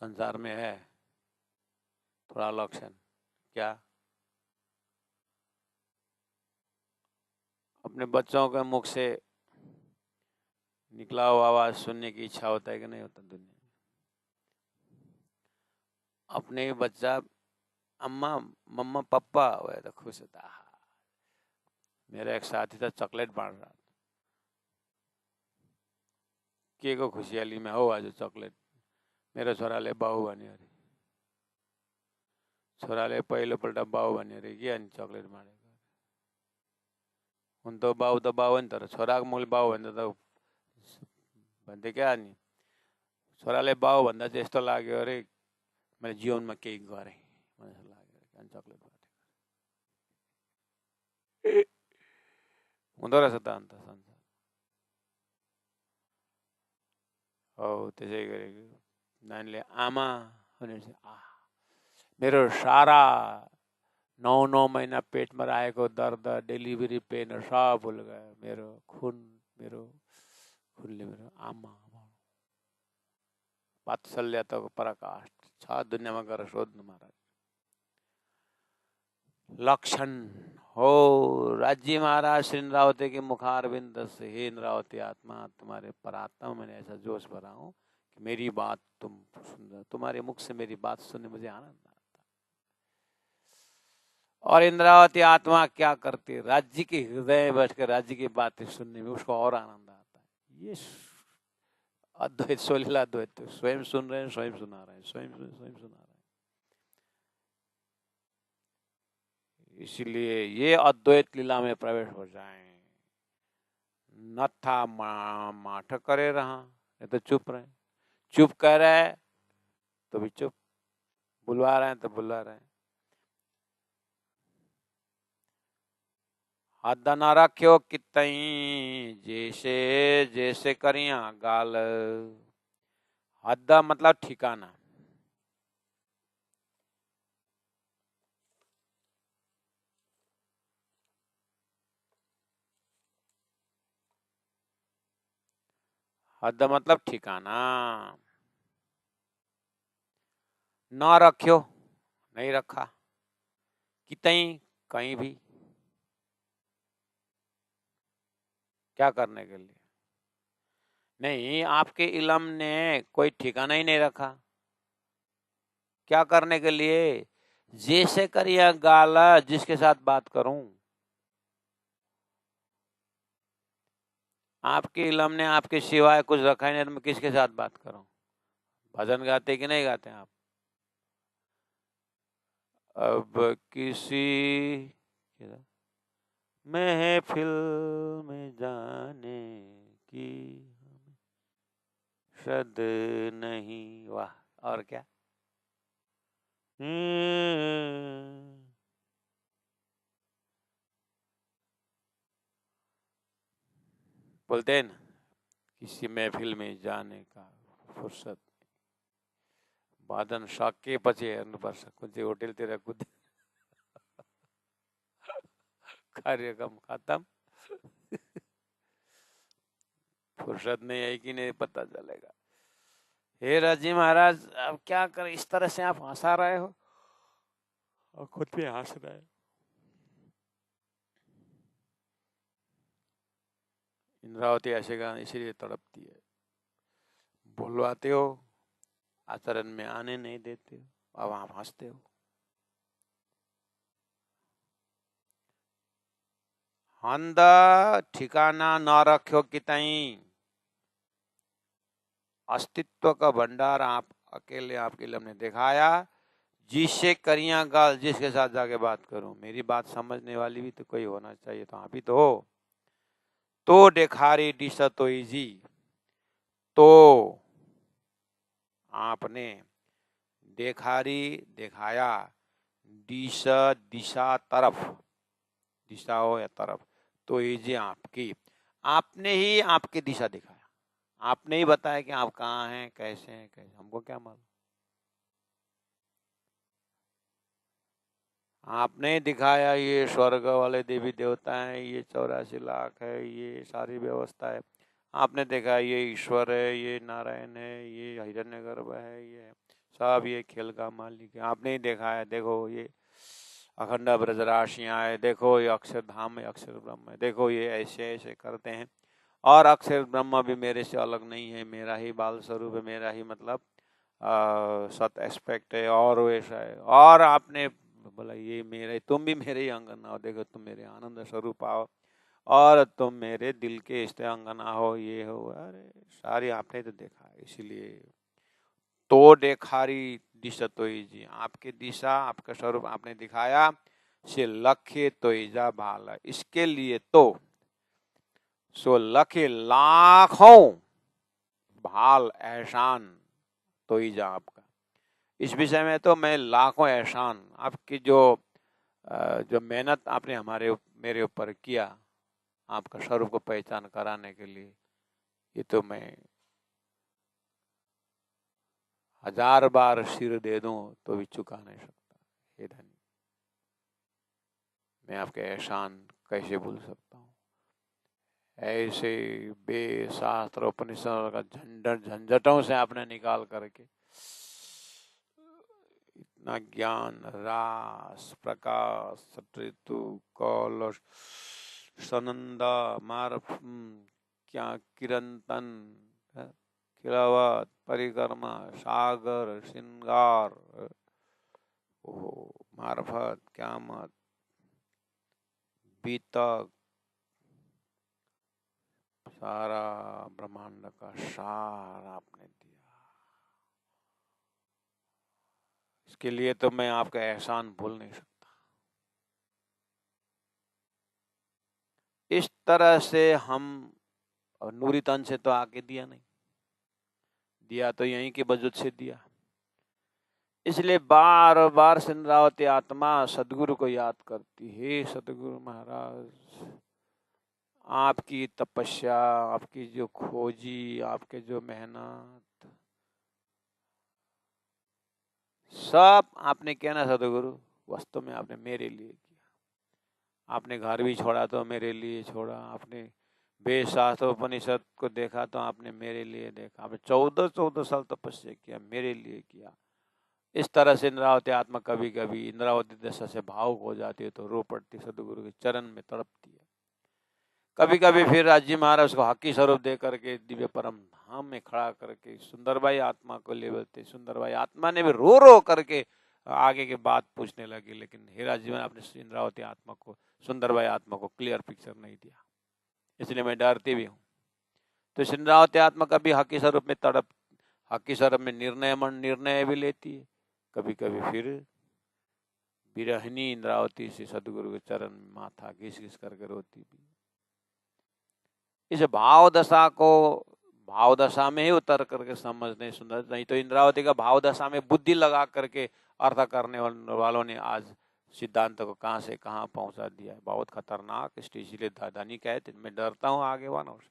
संसार में है थोड़ा लक्षण, क्या? अपने बच्चों के मुख से निकला हुआ आवाज सुनने की इच्छा होता है कि नहीं होता दुनिया में? अपने ही बच्चा अम्मा मम्मा पापा हुआ तो खुश होता है। मेरा एक साथी था, चॉकलेट बांट रहा था, के को खुशियाली में हो आज चॉकलेट मेरो छोराले बाउ भन्यो अरे, छोराले पहिलोपल्ट बाउ भन्यो अरे कि अनि चक्लेट बाँडेको। हुन त बाउ हो नि, तर छोराको मैले बाउ भन्दा त भन्थे क्या अनि छोराले बाउ भन्दा चाहिँ यस्तो लाग्यो अरे मैले जीवनमा केही गरेँ भने जस्तो लाग्यो अनि चक्लेट बाँडेको। हुँदो रहेछ त अन्त संसार। हो त्यसै गरेको नानीले आमा भनेपछि मेरो सारा 9 महिना पेटमा रहेको दर्द, डेलिभरी पेन सब भुल गयो। मेरो खुनले मेरो आमा वात्सल्यताको पराकाष्ठ छ दुनियाँमा गएर सोध्नु महाराज। लक्षण हो राज्य महाराज श्री इंद्रावती के मुखारविंद से, हे इंद्रावती आत्मा, तुम्हारे परात्मा मैंने ऐसा जोश भरा हूँ कि मेरी बात तुम सुन, तुम्हारे मुख से मेरी बात सुनने मुझे आनंद आता। और इंद्रावती आत्मा क्या करती, राज्य के हृदय में बैठकर राज्य की बातें सुनने में उसको और आनंद आता है। ये अद्वैत सोलीला अद्वैत, स्वयं सुन रहे हैं, स्वयं सुना रहे हैं, स्वयं सुना रहे हैं। इसलिए ये अद्वैत लीला में प्रवेश हो जाए। नथा माठ करे रहा, ये तो चुप रहे, चुप कह रहे हैं तो भी चुप, बुलवा रहे हैं तो बुला रहे हैं। हद न रख्यो कितई, जैसे जैसे करिया गाल। हद मतलब ठिकाना। हद मतलब ठिकाना। न रख्यो, नहीं रखा। कितई, कहीं भी। क्या करने के लिए? नहीं, आपके इलम ने कोई ठिकाना ही नहीं रखा। क्या करने के लिए? जैसे करिया गाला, जिसके साथ बात करूं। आपके इलम ने आपके सिवाय कुछ रखा ही नहीं, तो मैं किसके साथ बात करूं? भजन गाते कि नहीं गाते आप? अब किसी महफिल में जाने की शद नहीं। वाह, और क्या? बोलते हैं ना, किसी महफिल में जाने का फुर्सत। बादन शाके पचे बस कुछ होटल तेरा कुछ कार्यक्रम खत्म। फुर्सत नहीं आई कि नहीं पता चलेगा। हे राजी महाराज, अब क्या करें, इस तरह से आप हंसा रहे हो और खुद भी हंस रहे हो। इंद्रावती ऐसे का इसीलिए तड़पती है। बुलवाते हो, आचरण में आने नहीं देते हो, अब आप हंसते हो। हंद ठिकाना न रखो कितई। अस्तित्व का भंडार आप अकेले आपके लिए हमने दिखाया। जिससे करिया गाल, जिसके साथ जाके बात करूं। मेरी बात समझने वाली भी तो कोई होना चाहिए, तो आप ही तो हो। तो देखारी दिशा तो इजी, तो आपने देखारी दिखाया, दिशा दिशा तरफ, दिशा हो या तरफ, तो इजी आपकी, आपने ही आपकी दिशा दिखाया। आपने ही बताया कि आप कहाँ हैं, कैसे हैं, कैसे, हमको क्या मालूम। आपने दिखाया ये स्वर्ग वाले देवी देवता हैं, ये 84 लाख है, ये सारी व्यवस्था है। आपने देखा ये ईश्वर है, ये नारायण है, ये हिरण्यगर्भ है, ये सब ये खेल का मालिक है। आपने ही देखा है, देखो ये अखंड ब्रजराशियां है, देखो ये अक्षरधाम है, अक्षर ब्रह्म है, देखो ये ऐसे ऐसे करते हैं। और अक्षर ब्रह्म भी मेरे से अलग नहीं है, मेरा ही बाल स्वरूप है, मेरा ही मतलब सत एस्पेक्ट है, और वैसा है। और आपने बोला ये मेरे, तुम भी मेरे ही अंगना हो, देखो तुम मेरे आनंद स्वरूप आओ, और तुम मेरे दिल के इष्ट अंगना हो, ये हो। अरे सारी आपने तो देखा, इसीलिए तो देखारी दिशा तो जी, आपकी दिशा, आपका स्वरूप आपने दिखाया, से लखे तो ईजा भाला, इसके लिए तो सो लखे लाखों भाल एहसान तो ईजा आपका। इस विषय में तो मैं लाखों एहसान, आपकी जो मेहनत आपने मेरे ऊपर किया, आपका स्वरूप को पहचान कराने के लिए, ये तो मैं 1000 बार सिर दे दूं तो भी चुका नहीं सकता। हे धन्य, मैं आपके एहसान कैसे भूल सकता हूँ। ऐसे बेशास्त्र उपनिषद का झंझट झंझटों से आपने निकाल करके इतना ज्ञान रास प्रकाश ऋतु कौलश सनंदा मार्फ, क्या किरंतन, खिलावत परिक्रमा सागर श्रृंगार, ओहो मार्फत क्यामत बीतक, सारा ब्रह्मांड का सार आपने दिया। इसके लिए तो मैं आपका एहसान भूल नहीं सकता। इस तरह से हम, और नूरी तन से तो आके दिया नहीं, दिया तो यहीं के वजूद से दिया। इसलिए बार बार सिंद्रावती आत्मा सदगुरु को याद करती है, सदगुरु महाराज आपकी तपस्या, आपकी जो खोजी, आपके जो मेहनत, सब आपने किया ना सदगुरु, वास्तव में आपने मेरे लिए किया। आपने घर भी छोड़ा तो मेरे लिए छोड़ा, आपने वेद शास्त्र उपनिषद को देखा तो आपने मेरे लिए देखा, आपने 14 साल तपस्या किया, मेरे लिए किया। इस तरह से इंद्रावती आत्मा कभी कभी इंद्रावती दशा से भावुक हो जाती है तो रो पड़ती, सदगुरु के चरण में तड़पती है। कभी कभी फिर राजी महाराज उसको हकी स्वरूप दे करके दिव्य परम धाम में खड़ा करके सुंदरबाई आत्मा को ले बोलते। सुंदरबाई आत्मा ने भी रो करके आगे के बात पूछने लगी, लेकिन हेरा जी ने अपने इंद्रावती आत्मा को, सुंदरबाई आत्मा को क्लियर पिक्चर नहीं दिया, इसलिए मैं डरती भी हूँ। तो इंद्रावती आत्मा कभी हकी स्वरूप में तड़प, हकी स्वरूप में निर्णय भी लेती है, कभी कभी फिर विरहनी इंद्रावती से सदगुरु के चरण में माथा घिस घिस करके रोती भी। इस भाव दशा को भाव दशा में ही उतर करके समझने सुंदर, नहीं तो इंद्रावती का भाव दशा में बुद्धि लगा करके अर्थ करने वालों ने आज सिद्धांत को कहां से कहां पहुंचा दिया है। बहुत खतरनाक स्थिति, इसलिए धनी कहते मैं डरता हूं आगे वालों से।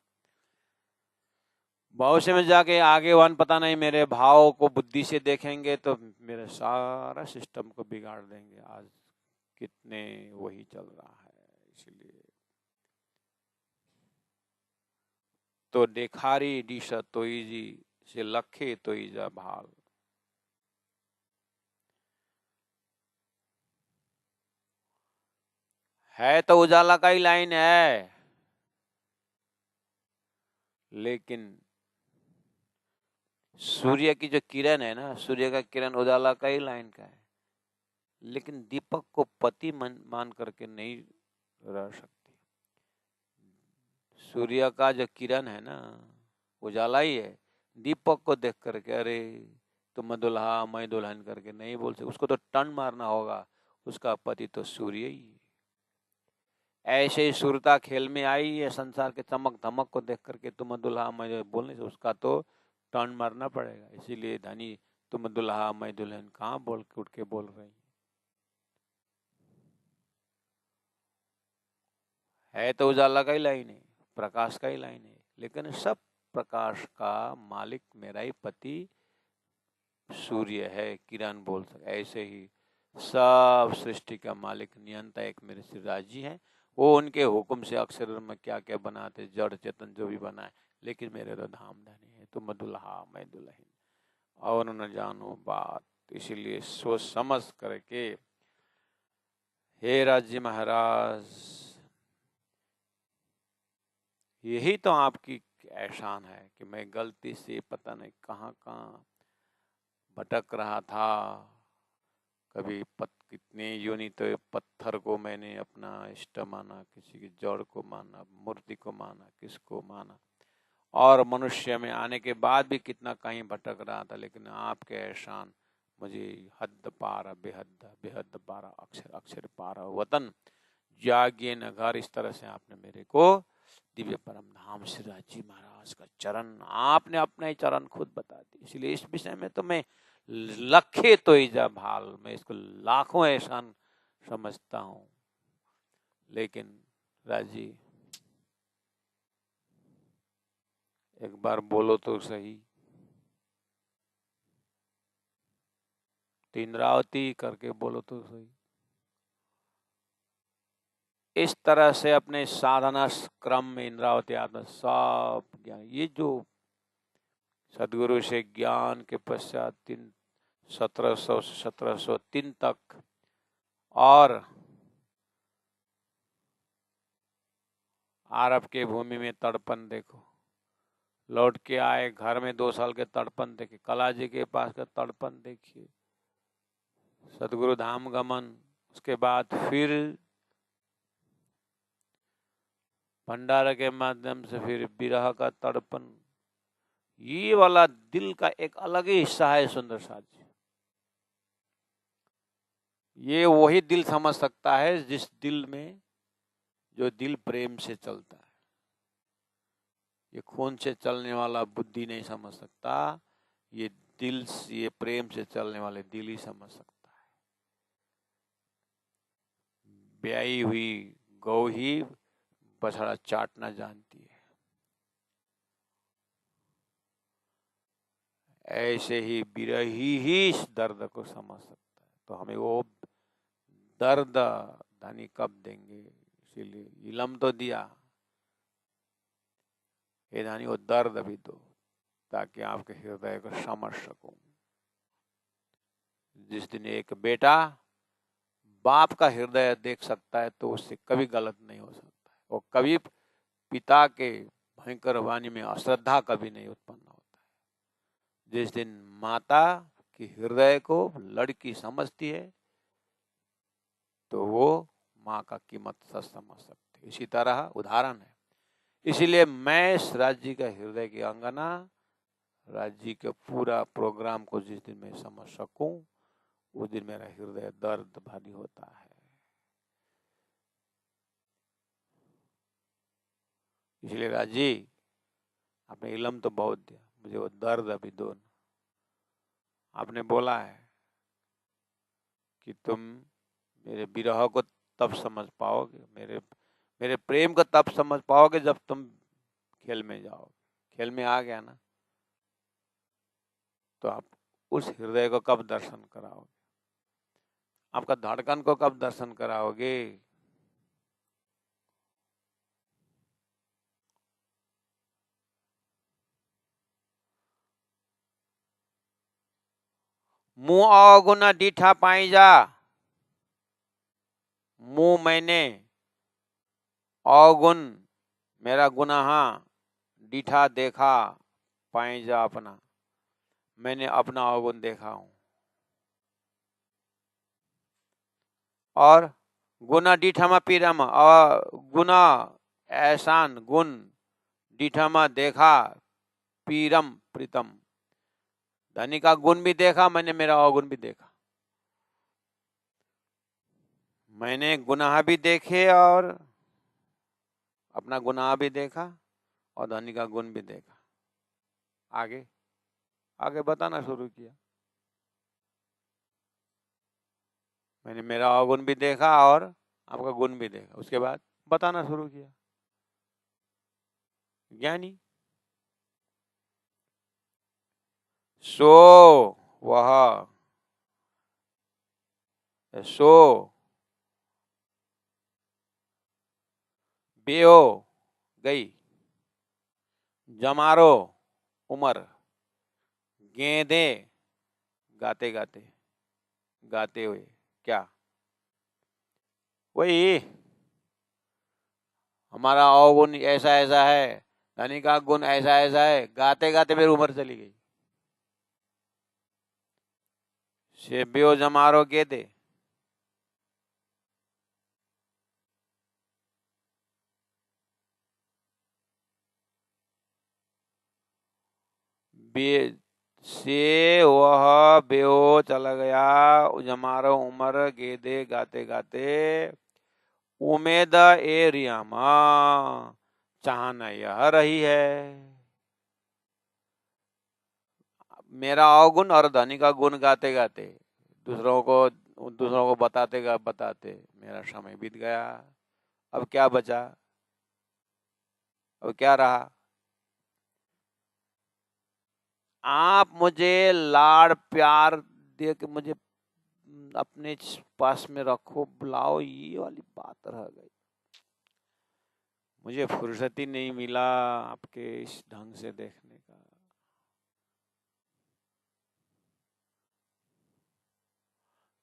भविष्य में जाके आगे वान पता नहीं मेरे भाव को बुद्धि से देखेंगे तो मेरे सारा सिस्टम को बिगाड़ देंगे। आज कितने वही चल रहा है, इसलिए तो देखारी दिश तोईजी से लखे तोईजा भाल। है तो उजाला का ही लाइन है, लेकिन सूर्य की जो किरण है ना, सूर्य का किरण उजाला का ही लाइन का है, लेकिन दीपक को पति मान करके नहीं रह सकती। सूर्य का जो किरण है ना, उजाला ही है, दीपक को देख करके अरे तुम दुल्हा मैं दुल्हन करके नहीं बोल सकते, उसको तो टन मारना होगा, उसका पति तो सूर्य ही है। ऐसे ही सुरता खेल में आई है, संसार के चमक धमक को देख करके तुम दुल्हा मैं बोलने से उसका तो टर्न मारना पड़ेगा। इसीलिए धनी तुम दुल्हा मैं दुल्हन कहाँ बोल के उठ के बोल रही है तो उजाला का ही लाइन है, प्रकाश का ही लाइन है, लेकिन सब प्रकाश का मालिक मेरा ही पति सूर्य है, किरण बोल सके। ऐसे ही सब सृष्टि का मालिक नियंता एक मेरे श्री राजी है, वो उनके हुक्म से अक्षर में क्या क्या बनाते, जड़ चेतन जो भी बनाए, लेकिन मेरे तो धाम धनी है, तुम दुल्हा मैं दुल्हन और न जानो बात। इसीलिए सोच समझ करके हे राज्य महाराज, यही तो आपकी एहसान है कि मैं गलती से पता नहीं कहाँ कहाँ भटक रहा था। कभी कितने योनि तो पत्थर को मैंने अपना इष्ट माना, किसी की जड़ को माना, मूर्ति को माना, किसको माना, और मनुष्य में आने के बाद भी कितना कहीं भटक रहा था, लेकिन आपके एहसान मुझे हद पारा बेहद बेहद पारा अक्षर अक्षर पारा वतन जागिए न घर, इस तरह से आपने मेरे को दिव्य परम धाम श्री राजी महाराज का चरण, आपने अपना ही चरण खुद बता दी। इसलिए इस विषय में तो मैं लखे तो इजा भाल, मैं इसको लाखों एहसान समझता हूँ। लेकिन राजी एक बार बोलो तो सही, इंद्रावती करके बोलो तो सही। इस तरह से अपने साधना क्रम में इंद्रावती आत्मा सब ज्ञान, ये जो सदगुरु से ज्ञान के पश्चात 1703 तक, और आरब के भूमि में तड़पन देखो, लौट के आए घर में 2 साल के तड़पन देखे, कला जी के पास का तड़पन देखिए, सदगुरु धाम गमन, उसके बाद फिर भंडारा के माध्यम से फिर विरह का तड़पन, ये वाला दिल का एक अलग ही हिस्सा है सुंदर साथ जी। ये वही दिल समझ सकता है जिस दिल में जो दिल प्रेम से चलता है। ये खून से चलने वाला बुद्धि नहीं समझ सकता, ये दिल से, ये प्रेम से चलने वाले दिल ही समझ सकता है। ब्याई हुई गौ ही बछड़ा चाटना जानती है, ऐसे ही विरही ही इस दर्द को समझ सकता है। तो हमें वो दर्द धनी कब देंगे? इसीलिए इलम तो दिया, हे धनी वो दर्द भी दो, ताकि आपके हृदय को समझ सकूं। जिस दिन एक बेटा बाप का हृदय देख सकता है तो उससे कभी गलत नहीं हो सकता है, और कभी पिता के भयंकर वाणी में अश्रद्धा कभी नहीं उत्पन्न होता है। जिस दिन माता की हृदय को लड़की समझती है तो वो माँ का कीमत सच समझ सकती है। इसी तरह उदाहरण है। इसीलिए मैं इस राज्य का हृदय की अंगना, राज्य के पूरा प्रोग्राम को जिस दिन मैं समझ सकूं, उस दिन मेरा हृदय दर्द भारी होता है। इसलिए राजी, आपने इलम तो बहुत दिया, मुझे वो दर्द अभी दो ना। आपने बोला है कि तुम मेरे विरह को तब समझ पाओगे, मेरे प्रेम को तब समझ पाओगे जब तुम खेल में जाओगे। खेल में आ गया ना, तो आप उस हृदय को कब दर्शन कराओगे? आपका धड़कन को कब दर्शन कराओगे? मुंह अवगुण डीठा पाई जा, मुंह मैंने अवगुण मेरा गुनाह डीठा देखा, पाई जा अपना, मैंने अपना अवगुण देखा हूं। और गुना डीठमा पीरम, गुना एहसान गुण डीठमा देखा, पीरम प्रीतम। धनी का गुण भी देखा मैंने, मेरा अवगुण भी देखा। मैंने गुनाह भी देखे और अपना गुनाह भी देखा, और धनी का गुण भी देखा। आगे आगे बताना शुरू किया। मैंने मेरा अवगुण भी देखा और आपका गुण भी देखा। उसके बाद बताना शुरू किया। ज्ञानी सो वह सो बेओ गई, जमारो उमर, गेंदे गाते गाते, गाते हुए। क्या? वही हमारा अवगुण ऐसा ऐसा है, धनी का गुण ऐसा ऐसा है, गाते गाते मेरी उम्र चली गई। से बेओ जमारो गेदे, से वह बेओ चला गया, जमारो उमर गेदे गाते गाते, उमेद ए रियामा चाहना यह रही है। मेरा अवगुण और धनी का गुण गाते गाते, दूसरों को बताते बताते मेरा समय बीत गया। अब क्या बचा? अब क्या रहा? आप मुझे लाड़ प्यार दे के मुझे अपने पास में रखो, बुलाओ, ये वाली बात रह गई। मुझे फुर्सत ही नहीं मिला आपके इस ढंग से देखने का।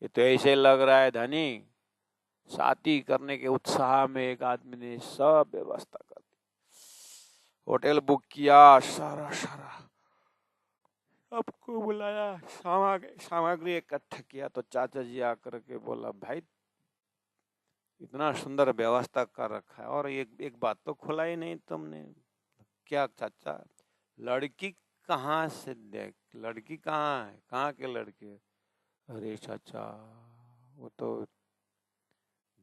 ये तो ऐसे लग रहा है धनी, शादी करने के उत्साह में एक आदमी ने सब व्यवस्था कर दी, होटल बुक किया, सारा सारा सबको बुलाया, सामग्री इकट्ठा किया। तो चाचा जी आकर के बोला, भाई इतना सुंदर व्यवस्था कर रखा है और एक बात तो खुला ही नहीं तुमने। क्या चाचा? लड़की कहाँ से देख, लड़की कहाँ है, कहाँ के लड़के? अरे चाचा वो तो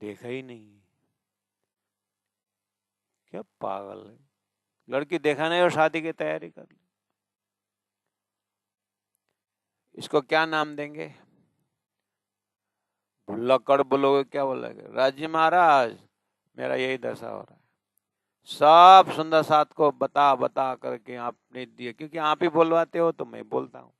देखा ही नहीं। क्या पागल है, लड़की देखा नहीं और शादी की तैयारी कर ली। इसको क्या नाम देंगे? भुल्लक्कड़ बोलोगे, क्या बोलोगे? राजी महाराज मेरा यही दशा हो रहा है, सब सुंदर साथ को बता बता करके आपने दिए, क्योंकि आप ही बुलवाते हो तो मैं बोलता हूँ,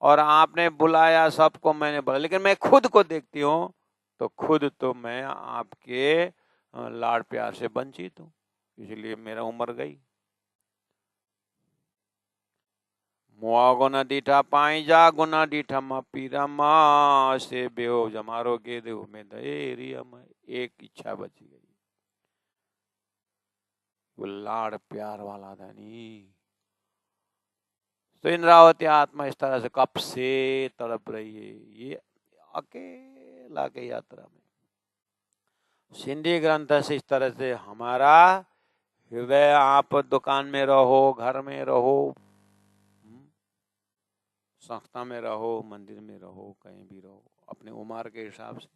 और आपने बुलाया सबको, मैंने बोला, लेकिन मैं खुद को देखती हूँ तो खुद तो मैं आपके लाड़ प्यार से वंचित हूँ, इसलिए मेरा उम्र गई। मुआ गुना डीठा पाई जा गुना डीठा मा पीरा मा से बेहो जमारो के देव में धैर्य, एक इच्छा बची गई, वो लाड़ प्यार वाला था नहीं। तो इंद्रावती आत्मा इस तरह से कब से तड़प रही है, ये अकेला के यात्रा में। सिंधी ग्रंथ से इस तरह से हमारा हृदय, आप दुकान में रहो, घर में रहो, संस्था में रहो, मंदिर में रहो, कहीं भी रहो, अपने उम्र के हिसाब से,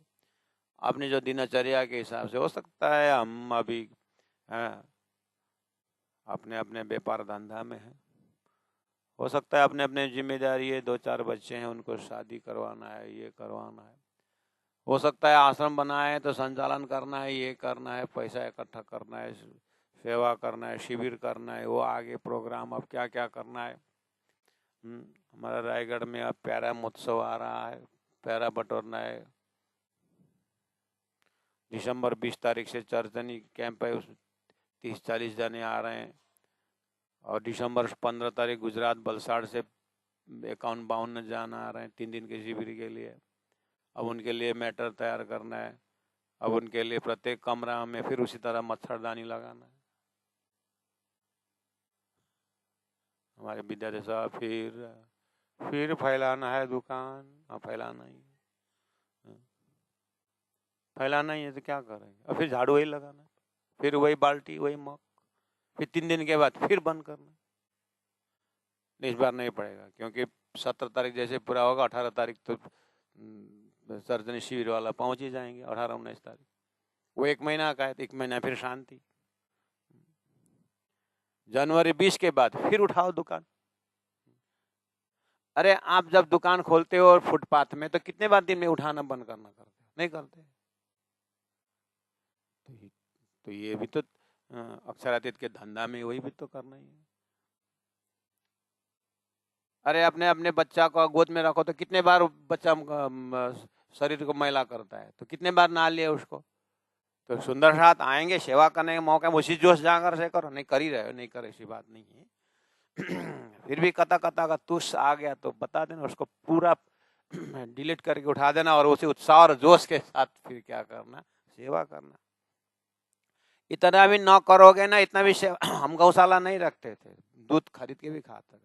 अपनी जो दिनचर्या के हिसाब से, हो सकता है हम अभी अपने अपने व्यापार धंधा में हैं, हो सकता है अपने अपने जिम्मेदारी है, 2-4 बच्चे हैं उनको शादी करवाना है, ये करवाना है, हो सकता है आश्रम बनाए तो संचालन करना है, ये करना है, पैसा इकट्ठा करना है, सेवा करना है, शिविर करना है, वो आगे प्रोग्राम अब क्या क्या करना है। हमारा रायगढ़ में अब प्यारा महोत्सव आ रहा है, प्यारा बटोरना है, दिसंबर 20 तारीख से चर्चनी कैंप है, उस 30-40 जने आ रहे हैं, और दिसंबर 15 तारीख गुजरात बलसाड़ से 51-52 जाना आ रहे हैं 3 दिन के शिविर के लिए। अब उनके लिए मैटर तैयार करना है, अब उनके लिए प्रत्येक कमरा में फिर उसी तरह मच्छरदानी लगाना है। हमारे विद्यार्थी साहब फिर फैलाना है दुकान, फैलाना ही फैलाना ही है, तो क्या करेंगे, और फिर झाड़ू वही लगाना, फिर वही बाल्टी, वही मग, फिर 3 दिन के बाद फिर बंद करना। इस बार नहीं पड़ेगा, क्योंकि 17 तारीख जैसे पूरा होगा, 18 तारीख तो सर्जनी शिविर वाला पहुंच ही जाएंगे, 18-19 तारीख, वो 1 महीना का है, तो 1 महीना फिर शांति। जनवरी 20 के बाद फिर उठाओ दुकान। अरे आप जब दुकान खोलते हो और फुटपाथ में, तो कितने बार दिन में उठाना बंद करना करते हो? नहीं करते। तो ये भी तो अक्षरातीत के धंधा में वही भी तो करना ही है। अरे अपने अपने बच्चा को गोद में रखो तो कितने बार बच्चा शरीर को मैला करता है, तो कितने बार नहा लिया उसको। तो सुंदर साथ आएंगे, सेवा करने का मौका है, उसी जोश जाकर से करो, नहीं कर ही रहे हो, नहीं कर, ऐसी बात नहीं है। फिर भी कता कता का तुष आ गया तो बता देना, उसको पूरा डिलीट करके उठा देना, और उसी उत्साह और जोश के साथ फिर क्या करना, सेवा करना। इतना भी न करोगे ना, इतना भी हम गौशाला नहीं रखते थे, दूध खरीद के भी खाते थे,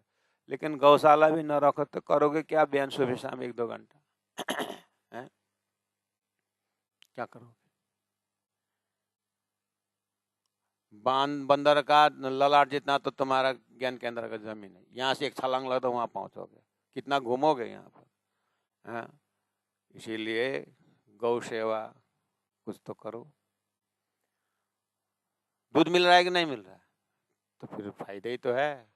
लेकिन गौशाला भी न रखो तो करोगे क्या, बयान सुबह शाम 1-2 घंटा क्या करोगे। बंदर का ललाट जितना तो तुम्हारा ज्ञान केंद्र का जमीन है, यहाँ से एक छलांग लगा तो वहां पहुंचोगे, कितना घूमोगे यहाँ पर। इसीलिए गौ सेवा कुछ तो करो। दूध मिल रहा है कि नहीं मिल रहा है, तो फिर फायदा ही तो है।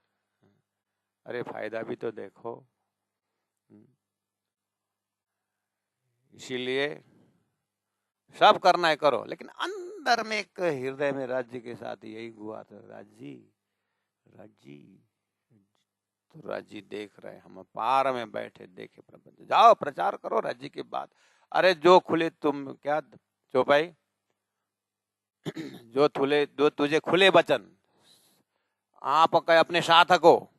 अरे फायदा भी तो देखो। इसीलिए सब करना है करो, लेकिन अंदर में एक हृदय में राज्य के साथ यही हुआ था, राज्य तो राज्य देख रहे, हम पार में बैठे देखे प्रबंध, जाओ प्रचार करो राज्य की बात। अरे जो खुले तुम क्या चौपाई जो तुझे खुले वचन आप कहे अपने साथ को,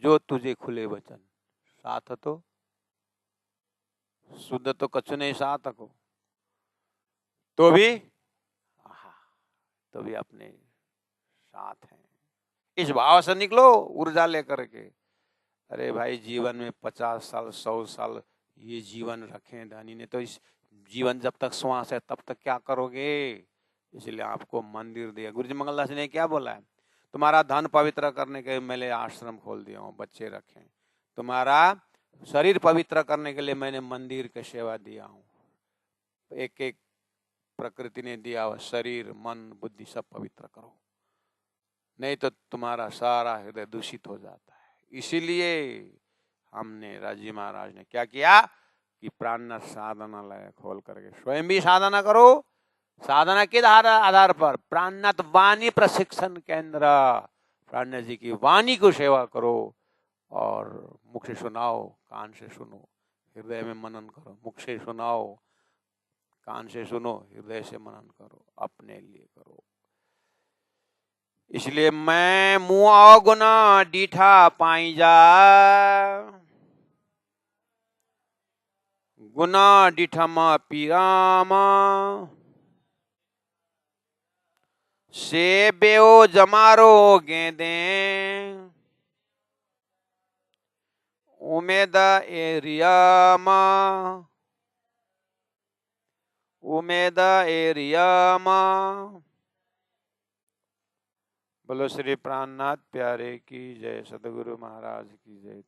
जो तुझे खुले वचन साथ तो शुद्ध तो कछु नहीं साथ को, तो भी अपने साथ हैं, इस भाव से निकलो ऊर्जा लेकर के। अरे भाई जीवन में 50 साल 100 साल ये जीवन रखे धनी ने, तो इस जीवन जब तक श्वास है तब तक क्या करोगे। इसलिए आपको मंदिर दिया। गुरु जी मंगलदास ने क्या बोला है, तुम्हारा धन पवित्र करने के लिए मैंने आश्रम खोल दिया हूँ, बच्चे रखे, तुम्हारा शरीर पवित्र करने के लिए मैंने मंदिर की सेवा दिया हूँ, एक एक प्रकृति ने दिया हुआ शरीर, मन, बुद्धि सब पवित्र करो, नहीं तो तुम्हारा सारा हृदय दूषित हो जाता है। इसीलिए हमने राजी महाराज ने क्या किया कि प्राणनाथ साधनालय खोल करके स्वयं भी साधना करो। साधना के आधार पर प्राणनाथ वाणी प्रशिक्षण केंद्र, प्राणनाथ जी की वाणी को सेवा करो और मुख से सुनाओ, कान से सुनो, हृदय में मनन करो। मुख से सुनाओ, कान से सुनो, हृदय से मनन करो, अपने लिए करो। इसलिए मैं मुँह अवगुना डीठा पाई जा, गुना डिठम पीराम, से बेओ जमारो गेंदे, उमेद एरियाम, उमेद एरियाम। बोलो श्री प्राणनाथ प्यारे की जय, सदगुरु महाराज की जय।